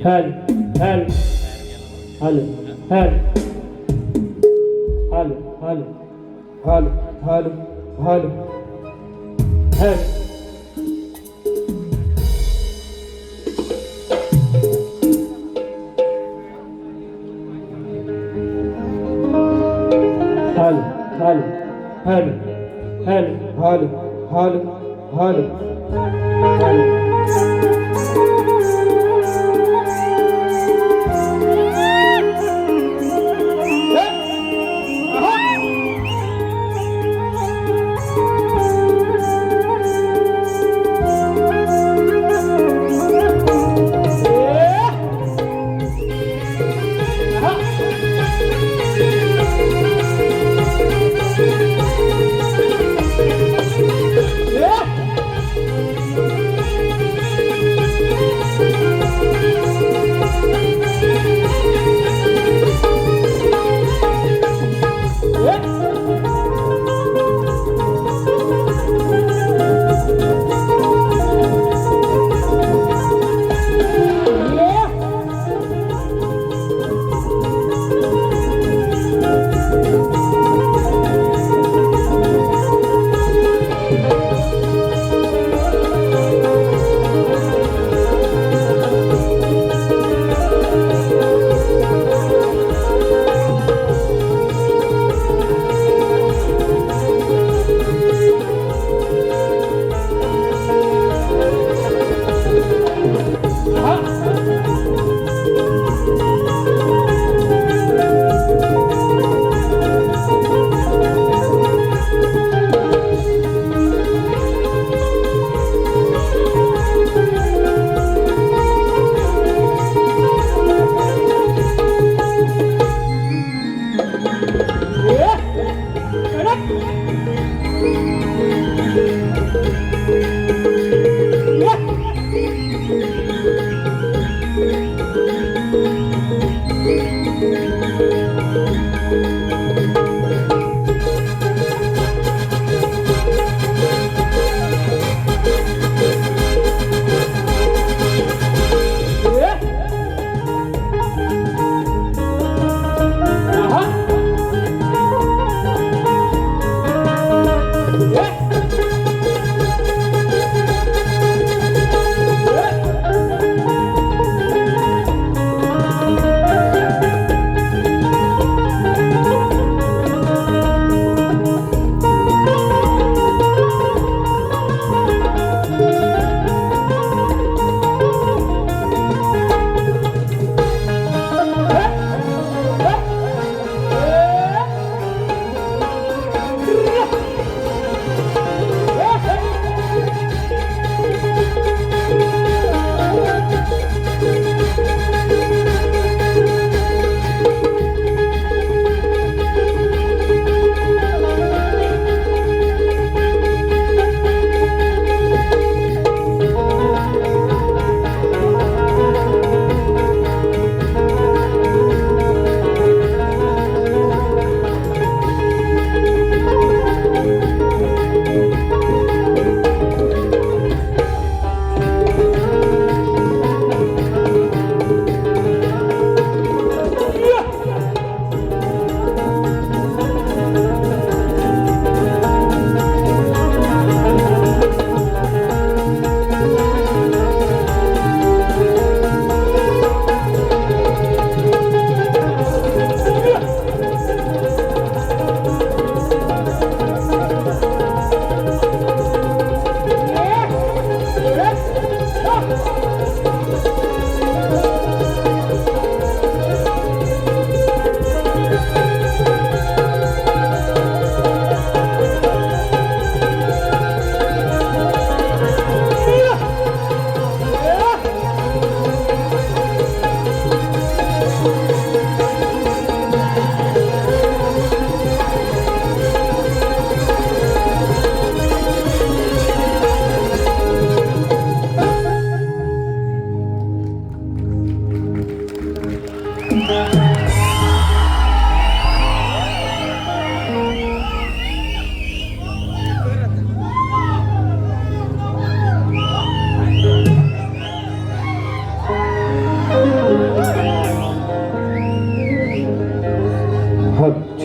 हल हल हल हल हल हल हल हल हल हल हल हल हल हल हल हल हल हल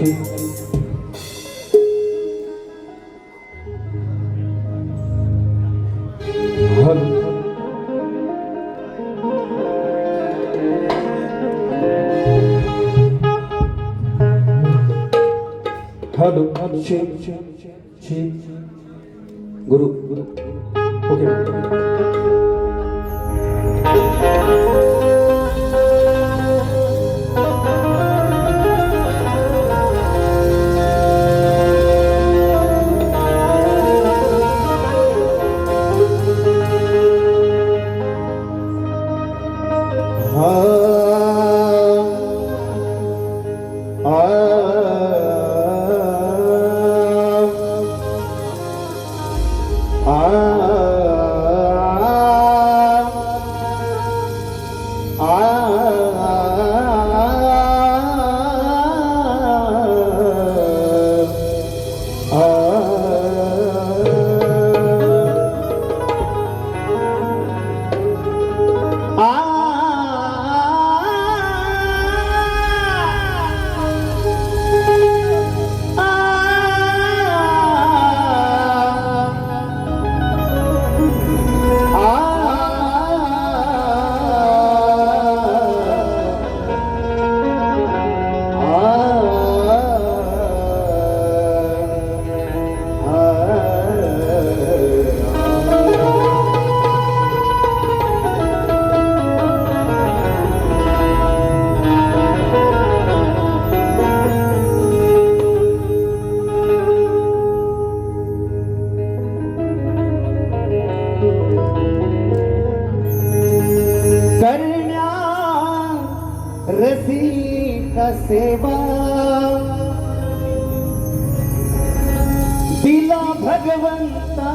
हल हलो शी गुरु ओके सेवा दिला भगवंता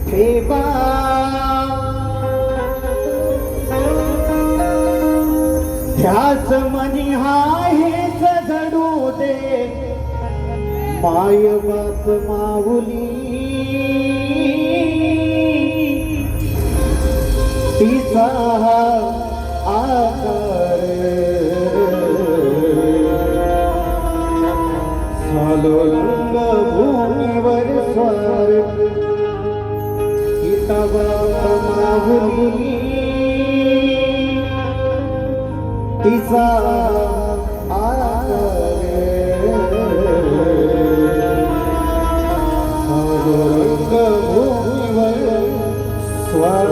ठेवा ध्यास मनी हेच जडू दे माय बाप माऊली तिचा आकार सालोरंग भूमीवर स्वार गीता बाप माऊली तिचा आकार सालोरंग भूमीवर स्वार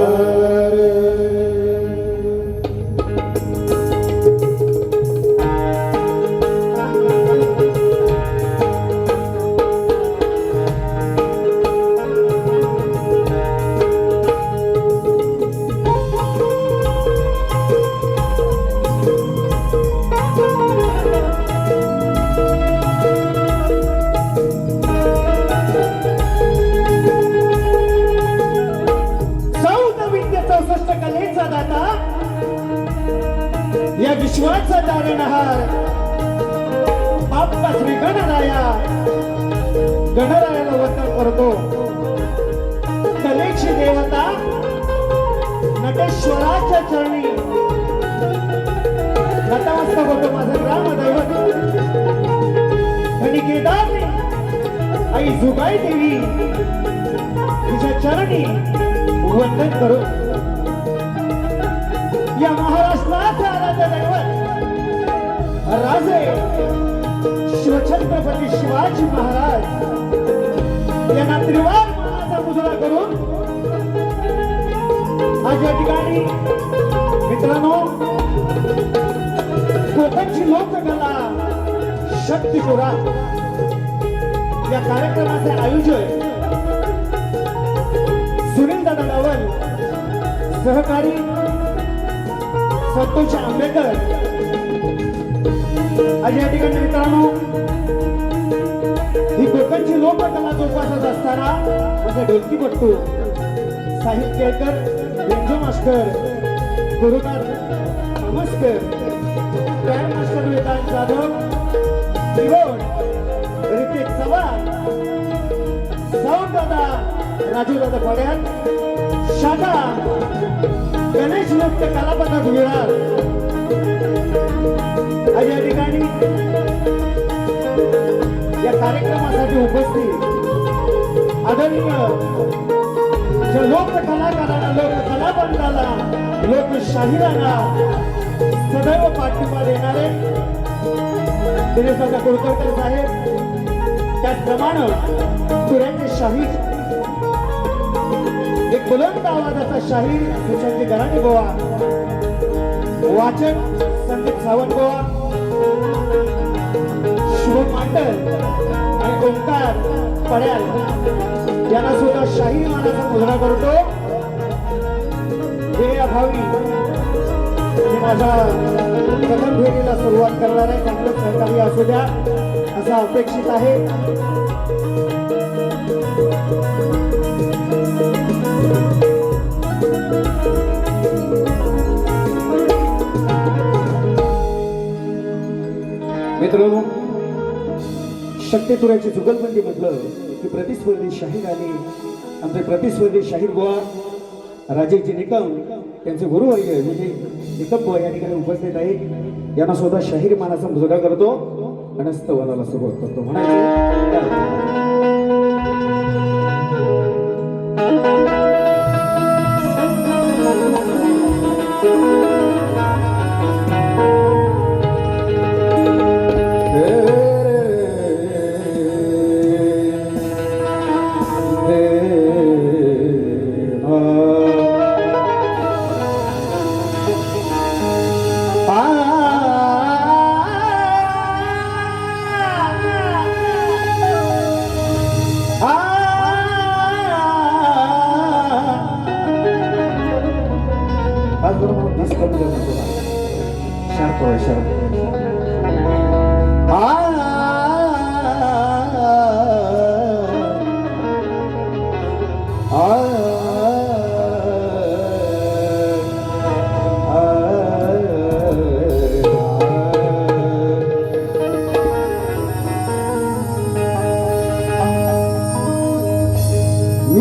या विश्वाचा तारणहार बाप्पा श्री गणरायाला वंदन करतो. कलेची देवता नटेश्वराच्या चरणी नतमस्तक होतो माझं ग्रामदैवत केदारने आई जुगाई देवी तुझ्या चरणी वंदन करू. या महाराष्ट्राचे आराध्य दैवत राजे शिवछत्रपती शिवाजी महाराज यांना त्रिवार मानाचा मुजरा करून आज या ठिकाणी मित्रांनो कोकणची लोककला शक्तिपुरा या कार्यक्रमाचे आयोजन सुनील दादा डावल सहकारी संतोष आंबेडकर आज या ठिकाणी मित्रांनो ही कोकणची लोककला जोपासत असताना म्हणजे ढोलकीपट्टू साहित्यकर बेंजो मास्टर गुरुकार नमस्कर ग्रँड मास्टर वेदांत जाधव दिवड रितेश चव्हाण साऊंड दादा राजू दादा पड्याल शाखा गणेश नृत्य कलापथक विरार आज या ठिकाणी या कार्यक्रमासाठी उपस्थित आदरणीय ज्या लोककलाकारांना, लोककलावंताला, लोकशाहीरांना सदैव पाठिंबा देणारे दिनेश दादा कुलकर्णी साहेब, त्याचप्रमाणे तुऱ्यांचे शाहीर, एक बुलंद आवाजाचा शाहीर सुशांत गराणे गोवा, वाचक संदीप सावंत गोवा, शुभम मांडल आणि ओंकार पड्याल यांना सुद्धा शाहीर मानाचा मुजरा करतो. हे अभावी मी माझ्या प्रथम फेरीला सुरुवात करणार आहे. चांगलं सहकार्य असू द्या असं अपेक्षित आहे. मित्रांनो, शक्यतुऱ्याची जुगलबंदी म्हटलं की प्रतिस्पर्धी शाहीर आणि आमचे प्रतिस्पर्धी शाहीर बुवा राजेशजी निकम त्यांचे गुरुवर्य म्हणजे निकम बुवा या ठिकाणी उपस्थित आहे. यांना स्वतः शाहीर मानाचा मुजरा करतो आणि स्तवनाला सुरुवात करतो. म्हणायचे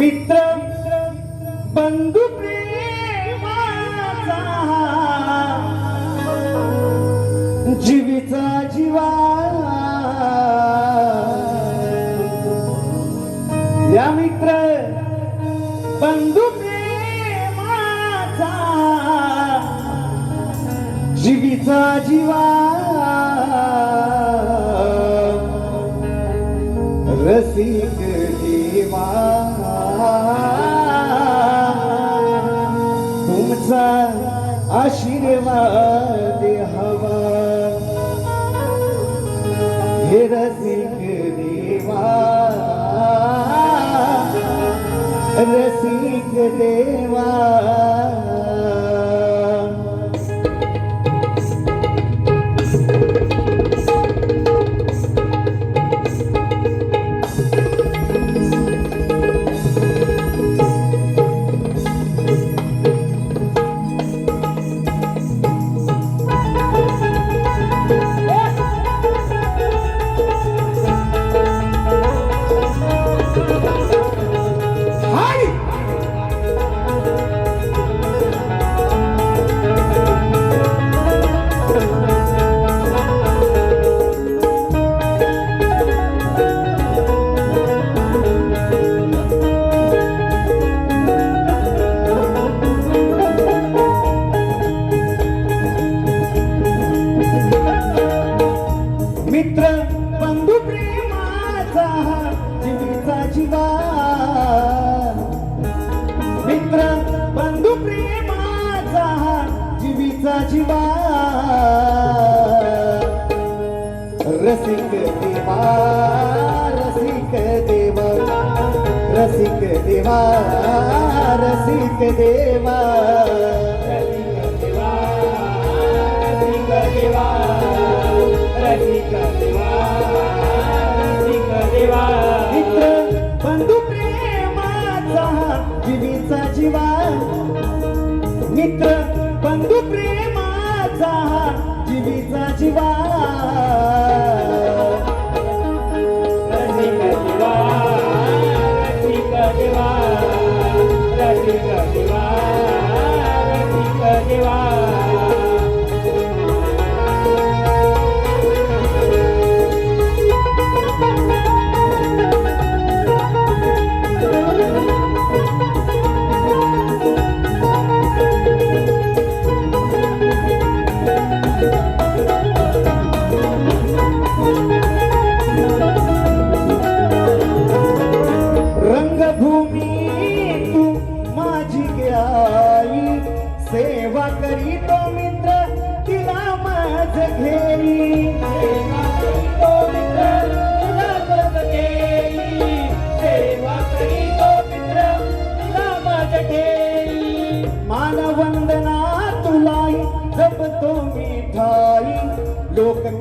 मित्र बंधू प्रेमाचा जीवीचा जीवा, या मित्र बंधू प्रेमाचा जीवीचा जीवा, रसिक देवा तुमचा आशीर्वाद हवा, हे रसिक देवा, रसिक देवा. मित्र बंधू प्रेमाचा जीवीचा जीवा, मित्र बंधू प्रेमाचा जीवीचा जीवा, रसिक देवा, रसिक देवा, रसिक देवा, रसिक देवा, मित्र बंधू प्रेमाचा जीवीचा जीवा, मित्र बंधू प्रेमाचा जीवीचा जीवा, रसिक देवा, रसिक देवा, रसिक देवा, रसिक देवा.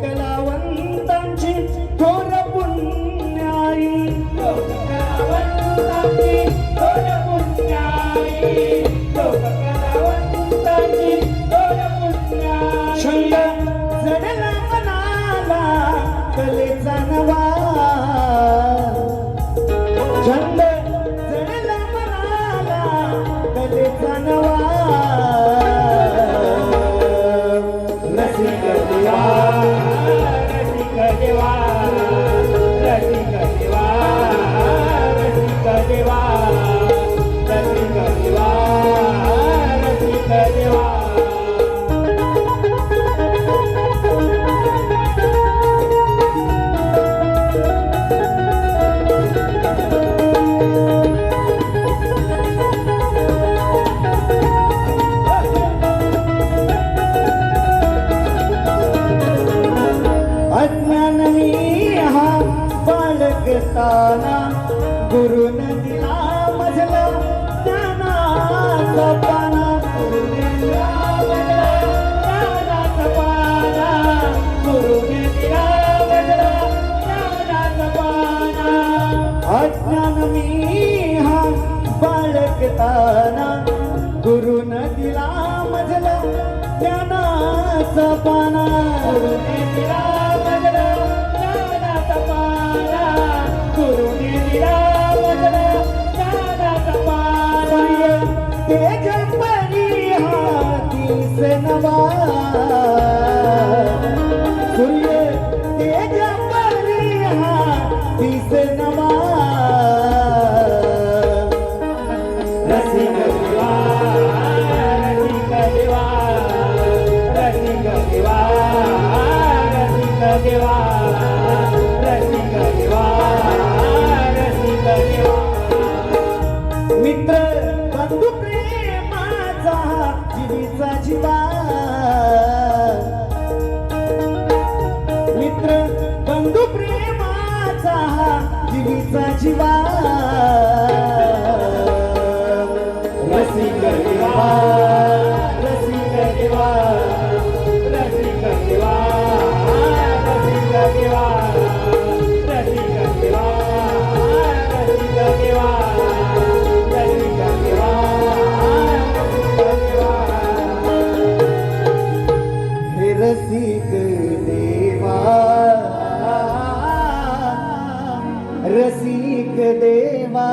कलावंतांची थोर पुण्याई छंद जडला मनाला कलेचा नवा छंद जडला मनाला कलेचा नवा रसिक देवा रसिक देवा रसिक देवा रसिक देवा रसिक देवा रसिक देवा अज्ञानी हा बाळगताना गुरुन दिला मजला ज्ञानाचा पाना गुरुने दिला मजला ज्ञानाचा पाना गुरुने दिला मजला ज्ञानाचा पाना अज्ञान मी हा बाळगताना गुरुन दिला मजला ज्ञानाचा पाना गुरुने दिला तेज परी हातीस नवा सूर्य तेज परी हातीस नवा रसिक देवा रसिक देवा रसिक देवा रसिक देवा रसिक देवा रसिक देवा मित्र बंधू प्रेमाचा जीवीचा जीवा मित्र बंधू प्रेमाचा जीवीचा जीवा रसिक देवा रसिक देवा रसिक देवा रसिक देवा रसिक देवा रसिक देवा रसिक देवा रसिक देवा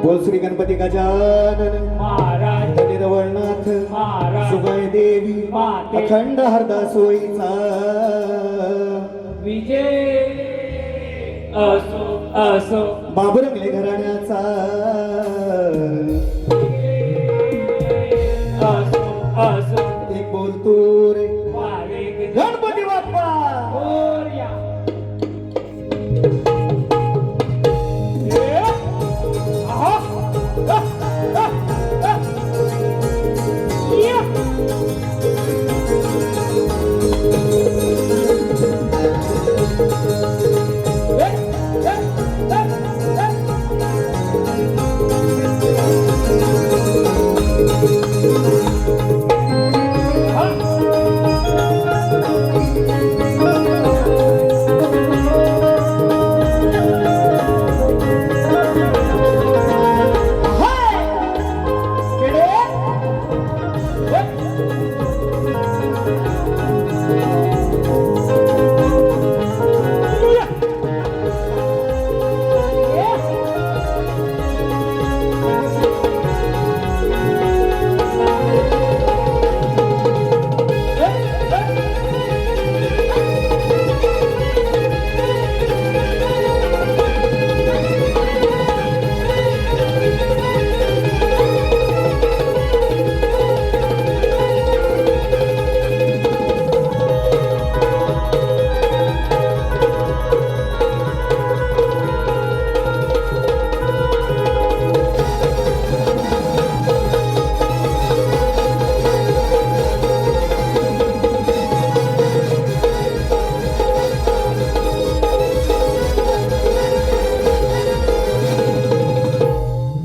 बोल श्री गणपती गजानन महाराज निरवळनाथ महाराज सुगय देवी माते अखंड हरदा सोयीचा विजय असो असो बाबुरंगले घराण्याचा असो असो एक बोलतो रे वारे गणपती बाप्पा गोर्या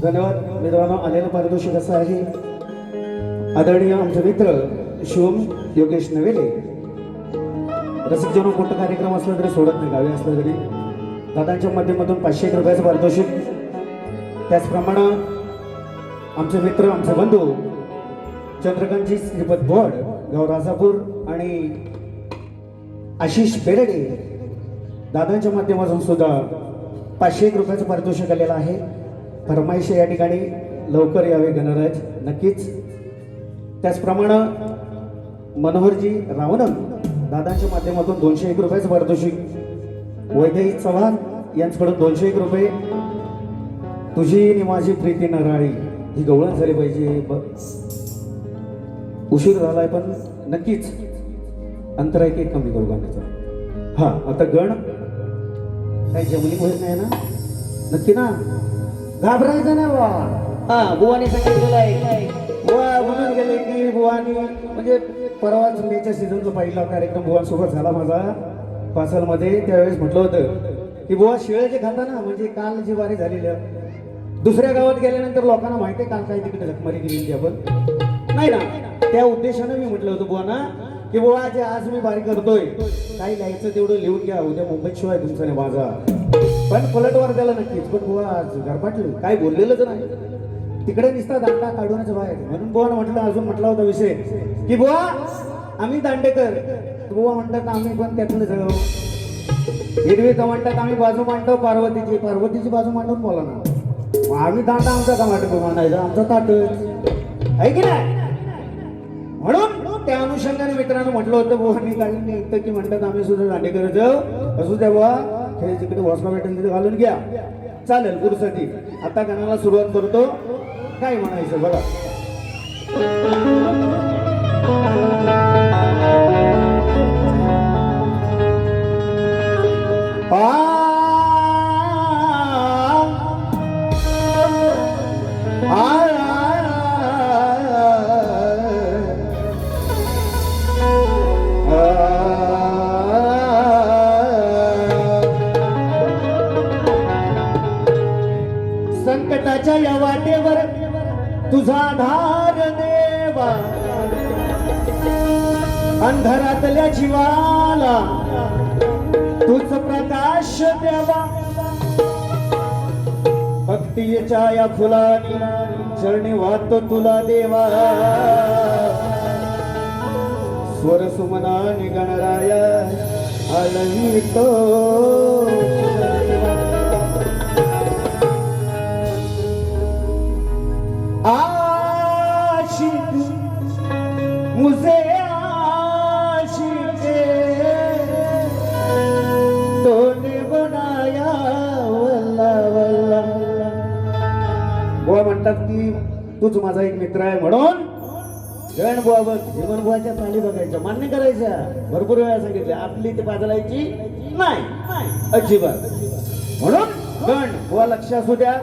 धन्यवाद मित्रांनो. आलेलं पारितोषिक असं आहे आदरणीय आमचे मित्र शिवम योगेश नवेले रसिक जणू कोणता कार्यक्रम असला तरी सोडत नाही, गावी असला तरी दादांच्या माध्यमातून 500 रुपयाचं पारितोषिक. त्याचप्रमाणे आमचे मित्र आमचे बंधू चंद्रकांतजी श्रीपद भोड गाव राजापूर आणि आशिष बेरडे दादांच्या माध्यमातून सुद्धा 500 रुपयाचं पारितोषिक आलेलं आहे. फरमाईश या ठिकाणी लवकर यावे गणराज नक्कीच. त्याचप्रमाणे मनोहरजी रावणम दादांच्या माध्यमातून 201 रुपयाचं पारितोषिक. वैदेही चव्हाण यांच्याकडून 201 रुपये. तुझी आणि माझी प्रीती नराळी ही गवळण झाली पाहिजे. उशीर झालाय पण नक्कीच अंतर आहे की कमी करू गाण्याचं. हा आता गण काही जमली होत नाही ना, नक्की ना, घाबरायचं नाही बा. हा बुवानी सांगितलेलं आहे. बुवा म्हणून गेले की बुवानी म्हणजे परवाच मेच्या सीझनचा पहिला कार्यक्रम बुवांसोबत झाला माझा पासलमध्ये. त्यावेळेस म्हटलं होतं की बुवा शिळ्याचे खाताना म्हणजे काल जी वारी झालेली दुसऱ्या गावात गेल्यानंतर लोकांना माहिती आहे काल काय तिकडे झकमारी केली आपण नाही ना. त्या उद्देशानं मी म्हटलं होतं बुवाना की बुवा जे आज मी बारी करतोय काही लिहायचं तेवढं लिहून घ्या, उद्या मुंबईत शिवाय तुमचा नाही माझा. पण पलटवार त्याला नक्कीच. पण बुवा आज घरपाटलं काय बोललेलंच नाही, तिकडे निसता दांडा काढूनच बाहेर. म्हणून बुवानं म्हटलं अजून म्हटला होता विषय की बुवा आम्ही दांडेकर. बुवा म्हणतात आम्ही पण त्यातलं जाऊ. हिरवी तर म्हणतात आम्ही बाजू मांडतो पार्वतीची बाजू मांडून बोला ना. मग आम्ही दांडा आमचा का वाटतो मांडायचा, आमचा ताट आहे की नाही. म्हणून त्या अनुषंगाने मित्रांनो म्हटलं होतं बुवांनी काढून ऐकतं की म्हणतात आम्ही सुद्धा दांडेकर जाऊ. असू द्या बुवा, खेळ तिकडे वॉसका भेटेल तिथे घालून घ्या, चालेल पुढसाठी. आता गाण्याला सुरुवात करतो. काय म्हणायचं बघा. संकटाच्या या वाटेवर तुझा आधार देवा, अंधारातल्या जीवाला तुझ प्रकाश द्यावा. भक्तीच्या या फुलानी चरणी वाहतो तुला देवा. स्वर सुमनानी गणराया आलंतो. आशिक मुझे आशिक तूने बनाया वल्ला वल्ला. बुवा म्हणतात की तूच माझा एक मित्र आहे म्हणून जैन बुवा बघ जीवन बुवाच्या चाली बघायच्या, मान्य करायच्या. भरपूर वेळा सांगितले आपली ते बाजलायची नाही अजिबात. म्हणून गण बुवा लक्ष असू द्या.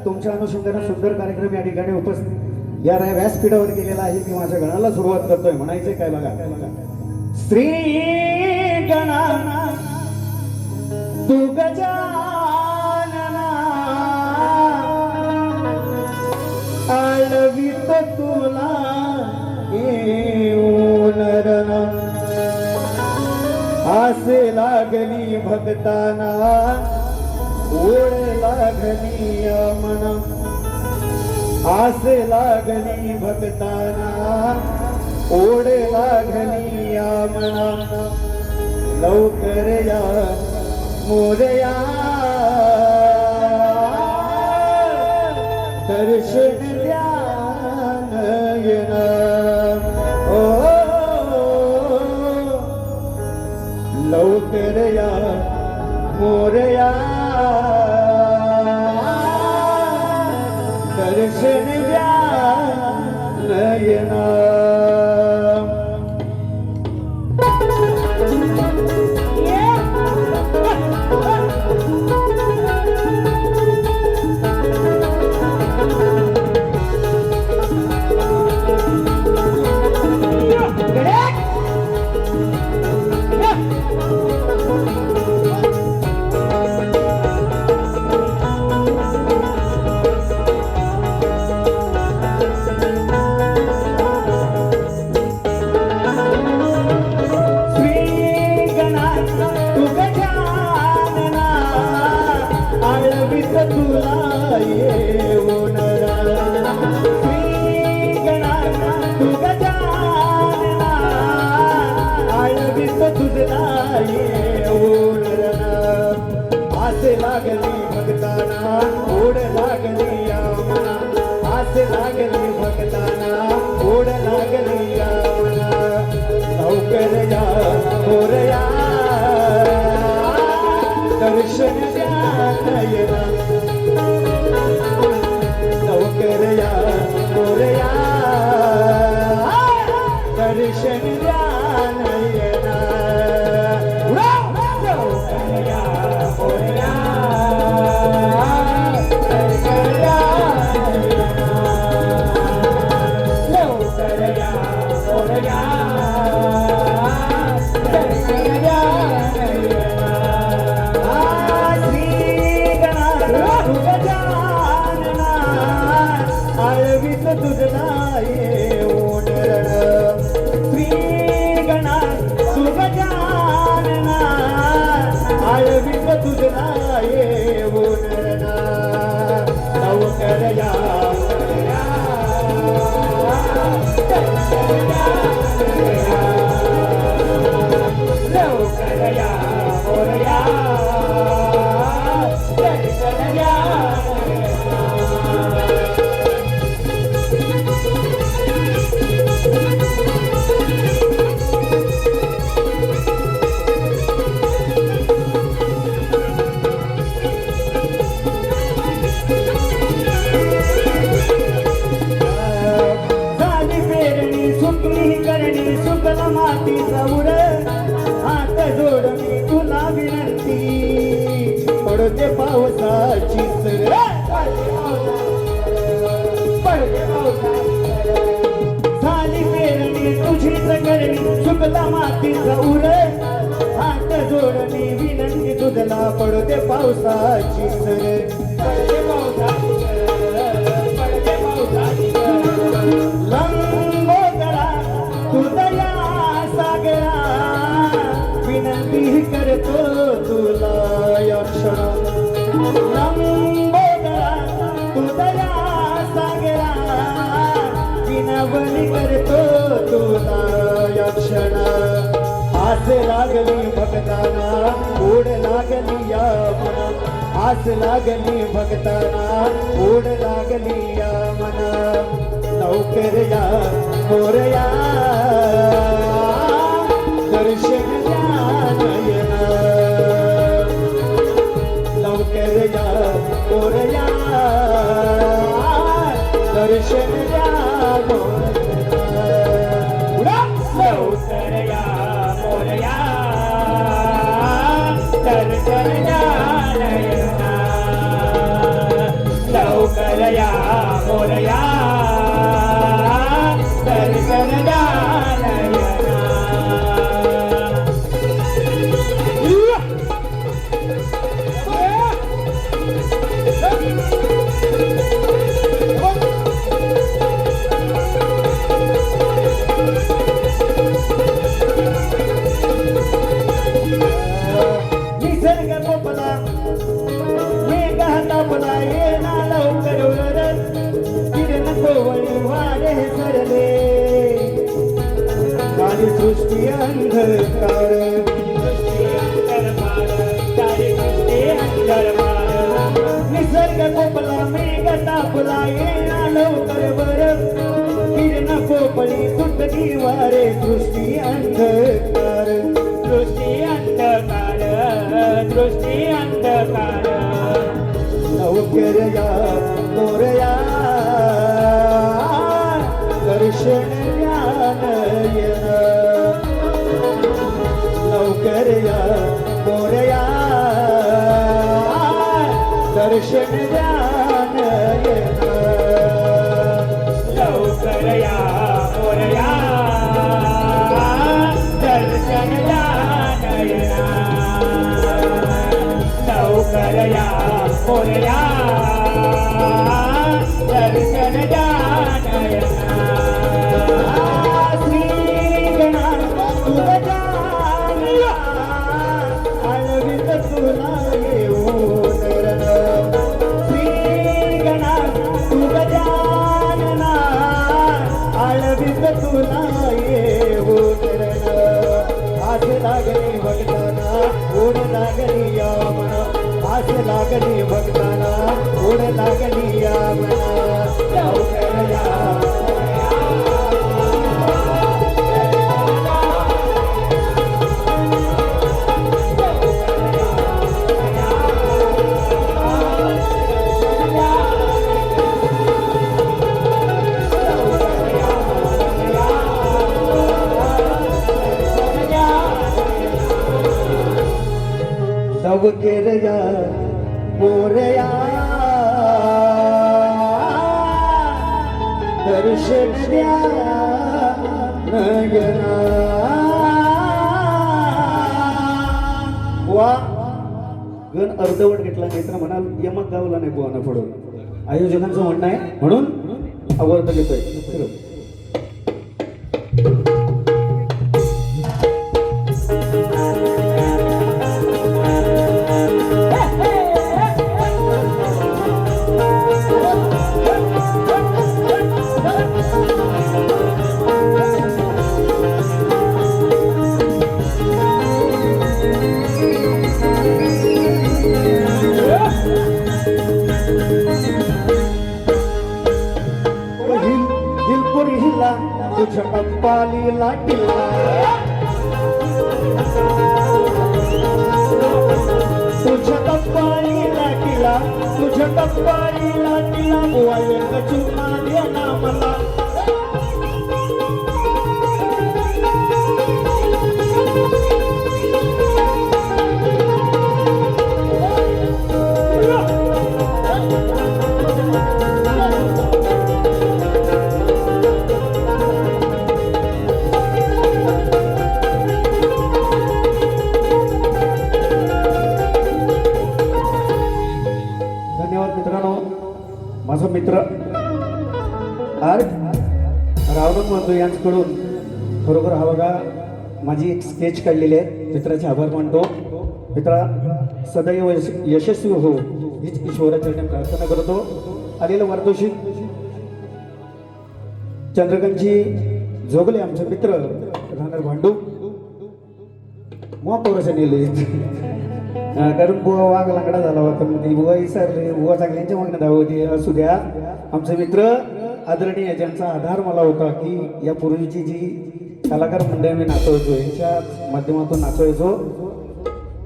तुमच्या अनुषंगाने सुंदर कार्यक्रम या ठिकाणी उपस्थित या व्यासपीठावर केलेला आहे. मी माझ्या गणाला सुरुवात करतोय. म्हणायचंय काय बघा. श्री गणा तू गजानना आळवीत तुला नरना. आसे लागली भक्ताना ओढ लागली मना. आसे लागली भक्ताना ओढ लागली मना. लवकर या मोरया दर्शन द्या नयना. ओ लवकर या मोरया दर्शन द्या नयना. मोरया दर्शन द्या नयना लवकर या मोरया दर्शन द्या नयना लवकर या मोरया दर्शन द्या लवकर या मोरया दर्शन द्या आळवीत तुझला येऊन श्री गणा सुगजानना आळवीत तुझला येऊन लवकर या लवकर या मोरया दर्शन द्या झाली पेरणी सुकली करणी सुकल माती सौर हात जोडणी तुला विनंती पडते पावसाची सर झाली पेरणी तुझीच करणी सुकला माती सौर हात जोडणी विनंती तुझला पडते पावसाची सर लंबोदरा तुझया सागरा विनंती करतो तुला या क्षण लंबोदरा तुझया सागरा विनवणी करतो तुला या क्षण आस लागली भक्ताना ओढ लागली या मना आस लागली भक्ताना ओढ लागली या मना लवकर या मोरया दर्शन द्या नयना लवकर या मोरया दर्शन द्या मोरया लवकर या मोरया दर्शन द्या नयना लवकर या मोरया दर्शन द्या नयना निसर्ग कोपला मेघ तापला येना लवकर वरद किरण कोवळी वारे सरले काळी सृष्टी अंधकार निसर्ग कोपला मेघ तापला येना लवकर वरद किरण कोपळी सुटली वारे सृष्टी अंधकार दृष्टी अंधकार दृष्टी अंधकार लवकर या मोरया दर्शन द्या नयना लवकर या मोरया दर्शन द्या नयना लवकर या मोरया दर्शन द्या नयना लवकर या मोरया दर्शन द्या नयना श्री गणा तुझ्या आळवीत तुला येऊन श्री गणा तुझ्या आळवीत तुला येऊन आस लागली भक्ताना ओढ लागली या मना आस लागली भक्ताना ओढ लागली या मना लवकर या लवकर या मोरया दर्शन द्या नयना. वा गण अर्धवट घेतला नाही तर म्हणाल यमक गावला नाही बुवाना पडून आयोजकांचं म्हणणं आहे म्हणून आवर्त घेतोय. तुझ्या कप्पालीला किल्ला तुझ्या कप्पालीला किल्ला तुझ्या कप्पालीला किल्ला बुवा एक चुना दे ना मला. माझा मित्र आर रावण मानतो यांच्याकडून खरोखर हा बघा माझी एक स्केच काढलेली आहे. मित्राचे आभार मानतो. मित्रा सदैव यशस्वी हो हीच ईश्वराचरणी प्रार्थना करतो. आलेलं वार्तोषिक चंद्रकांतजी जोगले आमचे मित्र राहणार भांडू मोठोरसे नेले कारण बुवा वाघ लाकडा झाला होता मध्ये बुवा विसरले बुवा चांगल्यांच्या मागण्या धावती असू द्या. आमचे मित्र आदरणीय ज्यांचा आधार मला होता की यापूर्वीची जी कलाकार मंडळी मी नाचवायचो यांच्या माध्यमातून नाचवायचो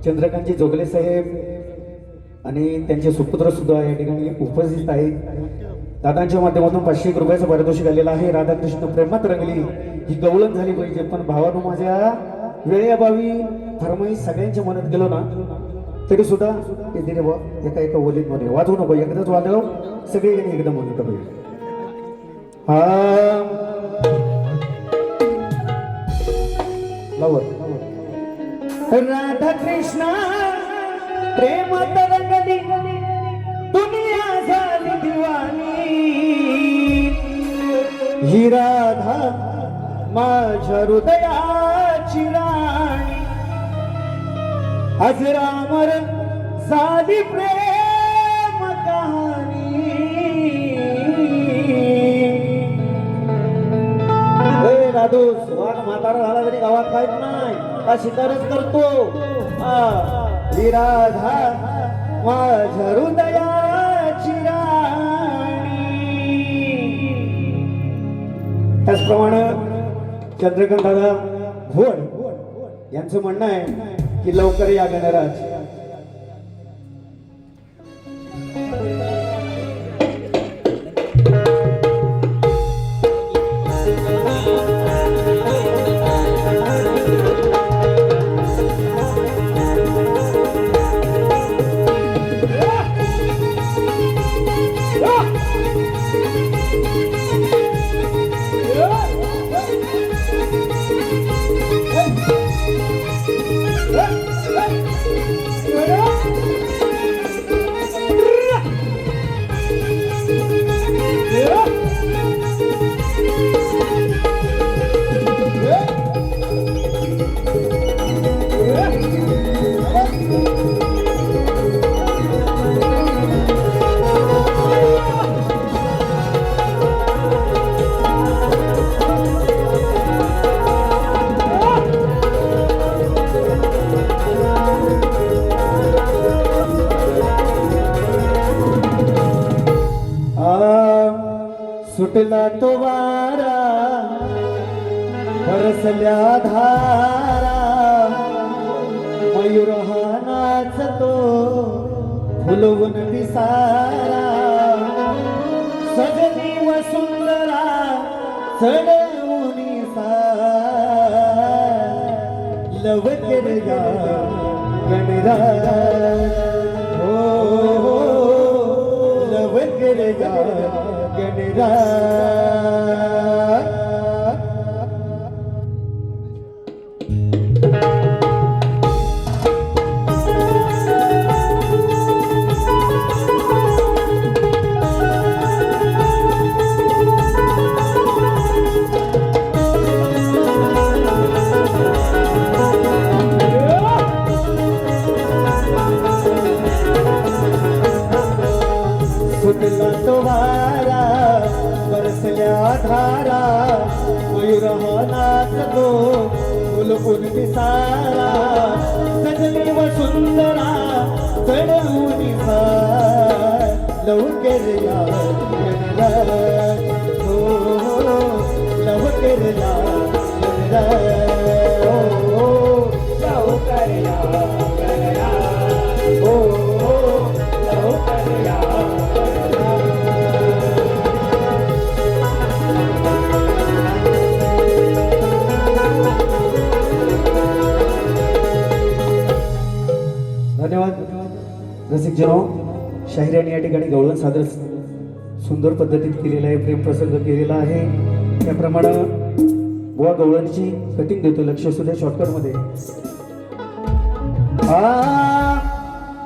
चंद्रकांतजी जोगले साहेब आणि त्यांचे सुपुत्र सुद्धा या ठिकाणी उपस्थित आहेत. दादांच्या माध्यमातून 500 रुपयाचं पारितोषिक आलेलं आहे. राधाकृष्ण प्रेमात रंगली ही गवळण झाली पाहिजे पण भावानं माझ्या वेळेअभावी फरमाईश सगळ्यांच्या मनात गेलो ना तरी सुद्धा ते दिले बा एका एका ओलीत मध्ये वाजवू नको एकदाच वाजव सगळे एकदम म्हणत पाहिजे. हा राधा कृष्ण प्रेमात रंगली दुनिया झाली दिवाणी ही राधा माझ्या हृदयाची राणी आज रामर झाली प्रेम कहाणी. राधू स्वाग म्हातारा झाला तरी गावात काहीच नाही का शिकारच करतो. ही राधा माझ्या हृदयाची राणी. त्याचप्रमाणे चंद्रकांत दादा भोड यांचं म्हणणं आहे की लवकर या गणराज. सुटला तो वारा बरसल्या धारा मयूर हा नाचतो फुलवून पिसारा सजनी वसुंधरा चढवून सा लवकर या गणराज हो लवकर या गणराज सुटला तो वारा बरसल्या धारा मयूर हा नाचतो फुलफुल दिसारा सजली व सुंदरा चढवून लवकर या गणराज हो लवकर या गणराज हो लवकर या गणराज हो लवकर या धन्यवाद रसिक जनो शाहिराने या ठिकाणी गवळण सादर सुंदर पद्धतीत केलेला आहे प्रेमप्रसंग केलेला आहे त्याप्रमाणे बुवा गवळणची कटिंग देतो लक्ष सुद्धा शॉर्टकट मध्ये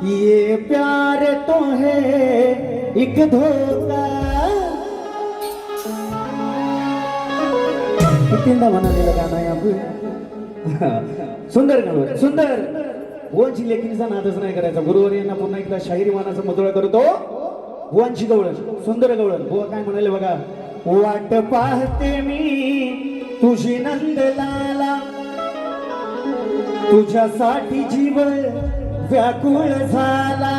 ये प्यार तो है एक धोका कितींदा म्हणालेलं गाणं आहे आपण सुंदर गाणं सुंदर बुवांची लेखणीचा नादच नाही करायचा गुरुवार यांना पुन्हा एकदा शाहिरी मानाचा मधुरा करतो बुवांची गवळण सुंदर गवळण बुवा काय म्हणाले बघा वाट पाहते मी तुझी नंदलाला तुझ्यासाठी जीव व्याकुळ झाला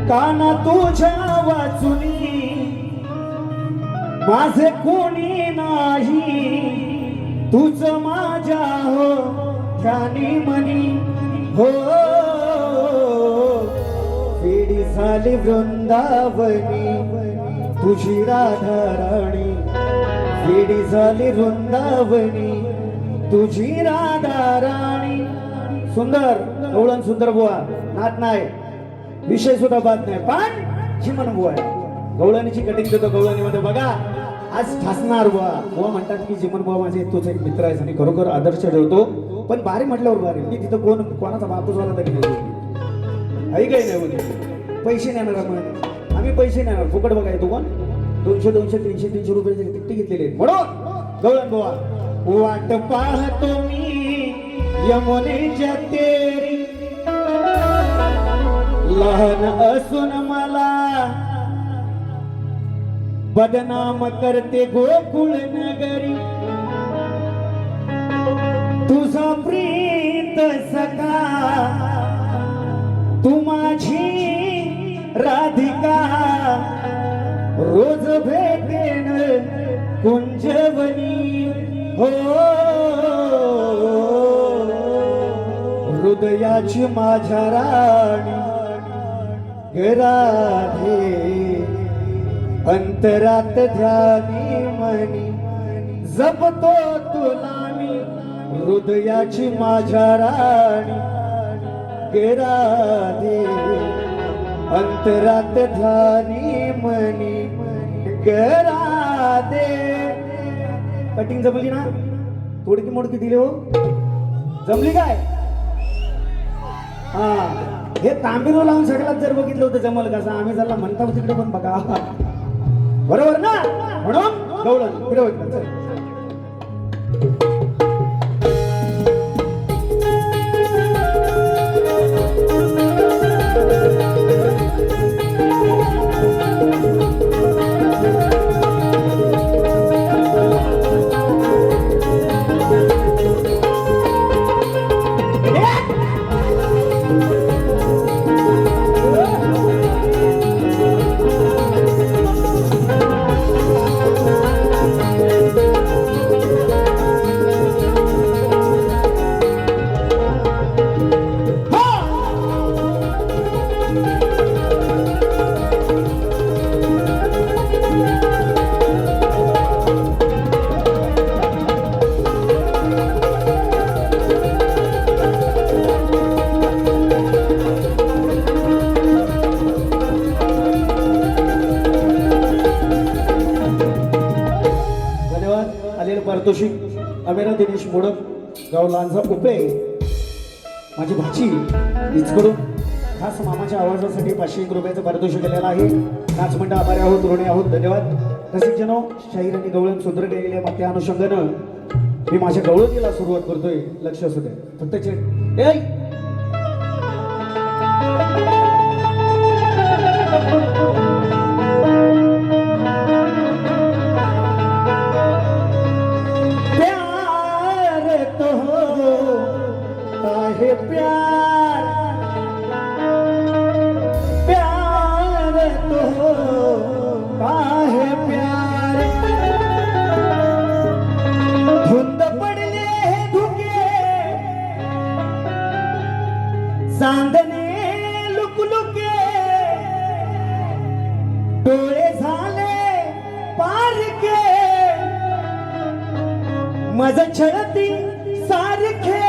काना तुझ्या वाचुनी माझे कोणी नाही तुझ माझ्या हो ध्यानी मनी हो वेडी झाली वृंदावनी तुझी राधा राणी वेडी झाली वृंदावनी तुझी राधा राणी सुंदर गवळण सुंदर बुवा नात नाही विषय सुद्धा बात नाही पण चिमण बुवा गवळणीची कटिंग देतो गवळणीमध्ये बघा आज ठासणार बुवा म्हणतात की चिमण बुवा माझे तोच एक मित्र आहे आणि खरोखर आदर्श ठेवतो पण बारी म्हटल्यावर बारी मी तिथं कोणाचा बापूस वाला तरी नाही आई काही नाही म्हणजे पैसे नेणार आपण आम्ही पैसे नेणार फुकट बघाय तू कोण 200 200 300 300 रुपयाचे तिकटी घेतलेले म्हणून गवळण बुवा वाट पाहतो मी यमुनेच्या तेरी लहान असून मला बदनाम करते गोकुळ नगरी तुझा प्रीत सखा तू माझी राधिका रोज भेटेन कुंजवनी हो हृदयाची माझ्या राणी राधे अंतरात ध्यानी मनी जपतो तुला मी हृदयाची माझ्या राणी राधे अंतरात ध्यानी मनी राधे कटिंग जमली ना तोडकी मोडकी दिली हो जमली काय हा हे तांबीरो लावून सगळ्यात जर बघितलं होतं जमल कसं आम्ही जर म्हणता तिकडे पण बघा बरोबर ना म्हणून गवळण फिरवत पारितोषिक अमेरा दिनेश मोडक गाव लांजा उपे माझी भाची हिचकडून खास मामाच्या आवाजासाठी 501 रुपयाचं पारितोषिक आलेलं आहे. नाच मंडळ आभारी आहोत, ऋणी आहोत, धन्यवाद. रसिक जनो, शाहीर आणि गवळण सुंदर गेलेल्या मग त्या अनुषंगानं मी माझ्या गवळणीला सुरुवात करतोय. लक्ष असू द्या फक्त प्यार तो होता है प्यार, प्यार तो होता है प्यार. धुंद पडले हे धुके चांदणे लुकलुके, डोळे झाले पारके मज छळती सारखे,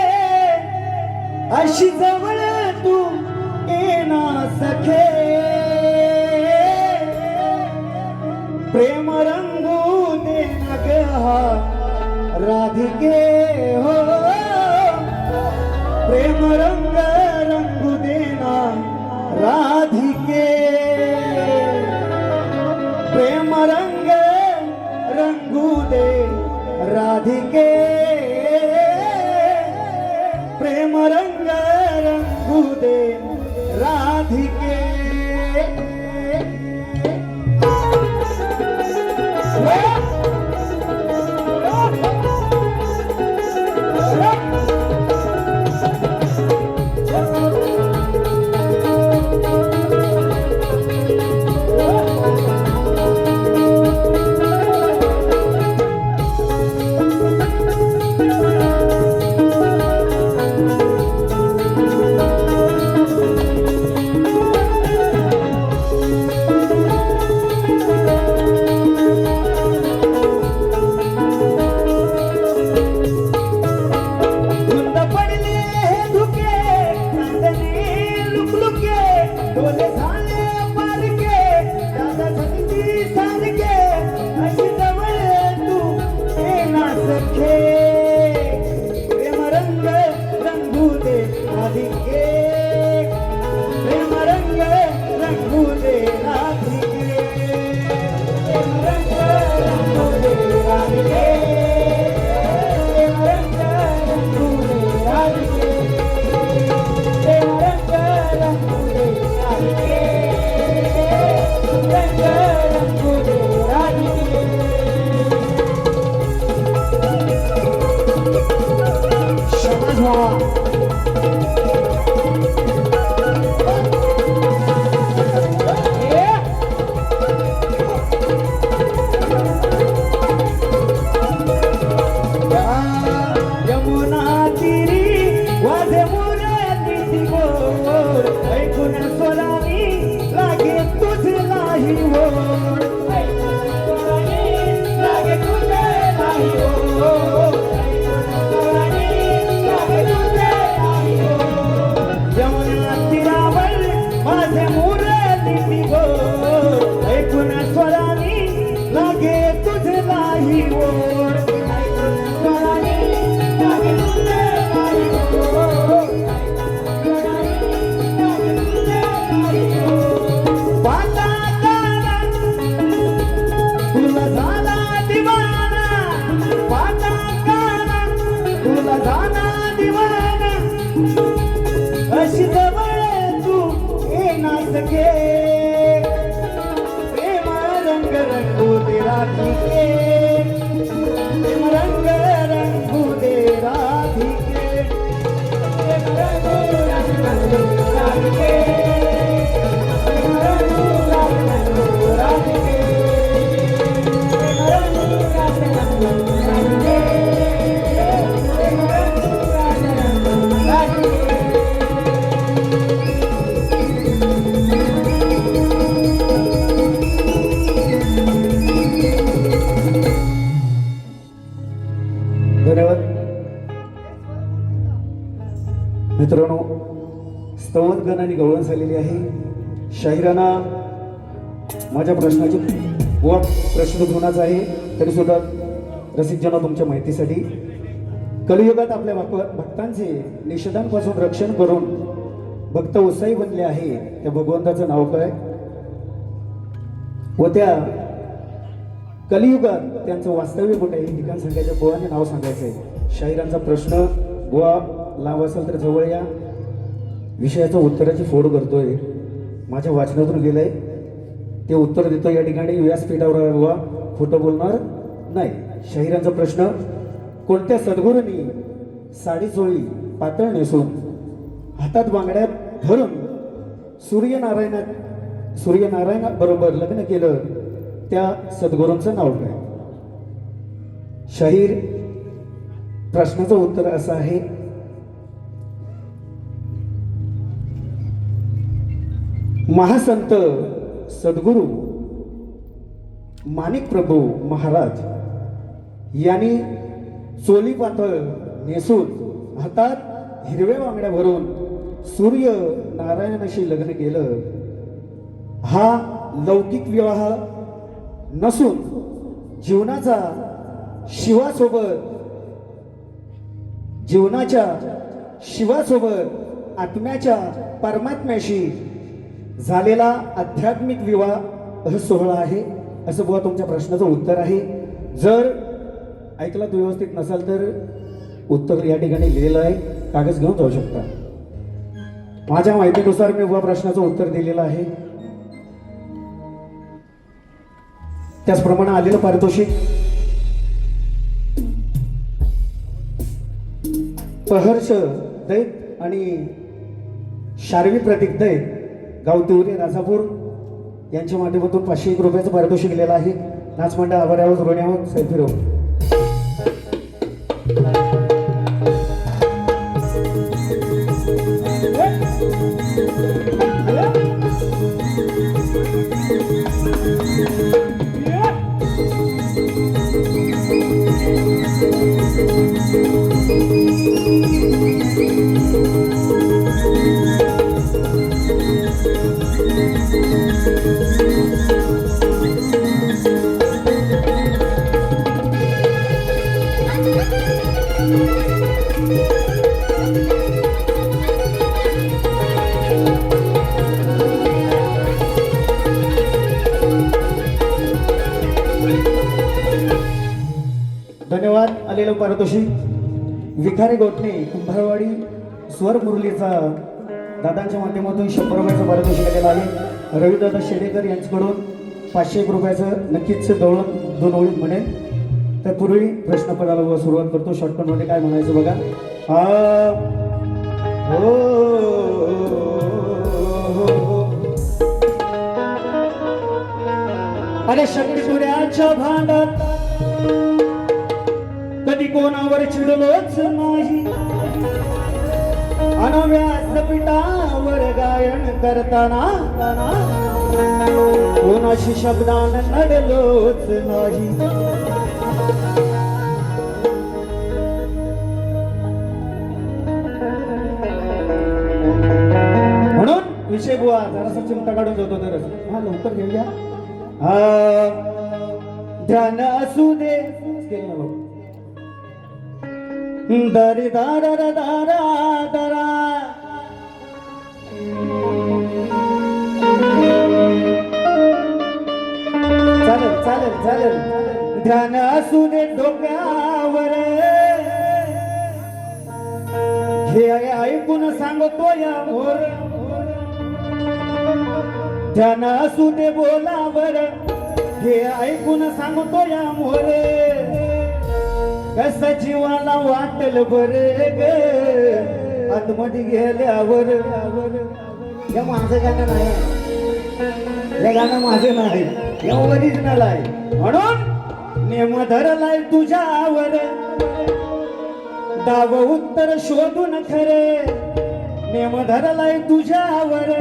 अशी जवळ तू येना सखे. प्रेम रंगू दे ना ग हा राधिके हो, प्रेम रंग रंगू देना राधिके. प्रेम रंग रंगू दे राधिके, प्रेम रंग रंगू दे राधिके. मित्रांनो, स्तवनगण आणि गवळण झालेली आहे. शाहिरांना माझ्या प्रश्नाची प्रश्न होणाच आहे, तरी सुद्धा रसिकजनो तुमच्या माहितीसाठी कलियुगात आपल्या भक्तांचे निषेधांपासून रक्षण करून भक्त उत्साही बनले आहे त्या भगवंताचं नाव काय व त्या कलियुगात त्यांचं वास्तव्य कुठे आहे हे ठिकाण सांगायचं बुवाने नाव सांगायचं आहे. शाहिरांचा प्रश्न बुवा लांब असेल तर जवळ या विषयाचं उत्तराची फोड करतोय माझ्या वाचनातून गेलंय ते उत्तर देतो या ठिकाणी व्यासपीठावर बुवा खोटं बोलणार नाही. शाहिरांचा प्रश्न कोणत्या सद्गुरूंनी साडी चोळी पातळ नेसून हातात बांगड्या धरून सूर्यनारायणा बरोबर लग्न केलं त्या सद्गुरूंचं नाव काय. शाहीर प्रश्नाचं उत्तर असं आहे महासंत सद्गुरू माणिक प्रभू महाराज यांनी चोली पातळ नेसून हातात हिरव्या बांगड्या भरून सूर्य नारायणाशी लग्न केलं. हा लौकिक विवाह नसून जीवनाच्या शिवासोबत आत्म्याच्या परमात्म्याशी झालेला आध्यात्मिक विवाह सोहळा आहे असं बुवा तुमच्या प्रश्नाचं उत्तर आहे. जर ऐकलात व्यवस्थित नसाल तर उत्तर या ठिकाणी लिहिलेलं आहे कागद घेऊन जाऊ शकता. माझ्या माहितीनुसार मी बुवा प्रश्नाचं उत्तर दिलेलं आहे. त्याचप्रमाणे आलेलं पारितोषिक प्रहर्ष दैत आणि शार्वी प्रतीक दैत गाव तिवरे राजापूर यांच्या माध्यमातून 501 रुपयाचं पारितोषिक दिलेलं आहे. नाचमंडळ आभार आहोत ऋणी आहोत सेल्फी रोड. धन्यवाद. आलेलं पारितोषिक विखारी गोठणे कुंभारवाडी स्वर मुरलीचा दादांच्या माध्यमातून 100 रुपयाचं पारितोषिक आलेलं आहे. रविदादा शेडेकर यांच्याकडून 501 रुपयाचं नक्कीच दौलत 2 ओळीत म्हणेल. तत्पूर्वी प्रश्नपदाला सुरुवात करतो. शॉर्टकटमध्ये काय म्हणायचं बघा. अरे शक्तीपुऱ्याच्या भांडात कधी कोणावर चिडलोच नाही. अन व्यासपीठावर गायन करताना कोणाशी शब्दान लढलोच नाही. म्हणून विषय बुवा जरासा चिमटा काढून जातो तर हा लवकर घेऊया. ध्यान असू दे दरी दारा दारा दारा चालेल चालेल चालेल. ध्यान असू दे डोक्यावर हे ऐकून सांगतो या मोर. ध्यान असू दे बोलावर हे ऐकून सांगतो या मोर. कस जीवाला वाटल बरे ग आतमध्ये गेल्यावर. हे माझं गाणं नाही, हे गाणं माझं नाही, हे ओरिजिनल आहे. म्हणून नेम धरलाय तुझ्यावर डाव उत्तर शोधून खरे. नेम धरलाय तुझ्यावर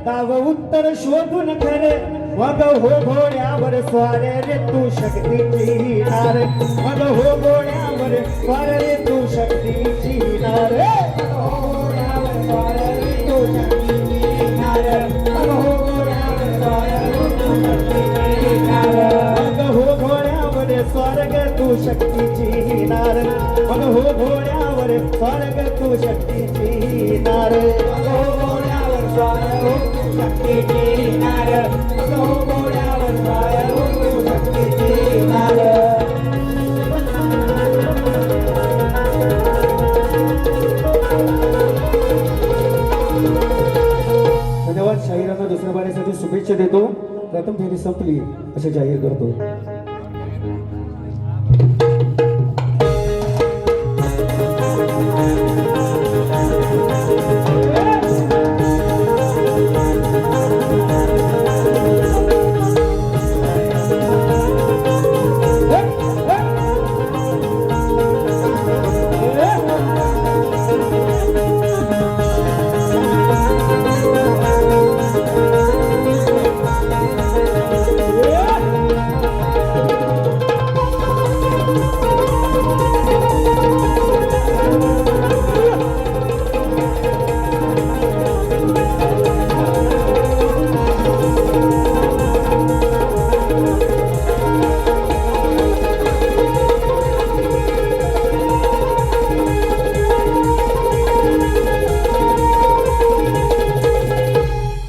डाव उत्तर शोधून खरे. मग हो घोड्यावर स्वारे रे तू शक्तीची नार. मग हो घोड्यावर स्वारे रे तू शक्तीची नार. मग हो घोड्यावर स्वारे रे तू शक्तीची नार. मग हो घोड्यावर स्वारे रे तू शक्तीची नार. मग हो घोड्यावर स्वर्ग तू शक्ती नार घोड्यावर स्वार हो शक्तीची नार घोड्यावर स्वार हो शक्तीची नार धन्यवाद. शाहिरांना दुसऱ्या बारीसाठी शुभेच्छा देतो. प्रथम फेरी संपली असे जाहीर करतो.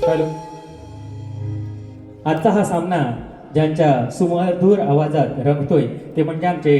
हॅलो. आजचा हा सामना ज्यांच्या सुमधुर आवाजात रंगतोय ते म्हणजे आमचे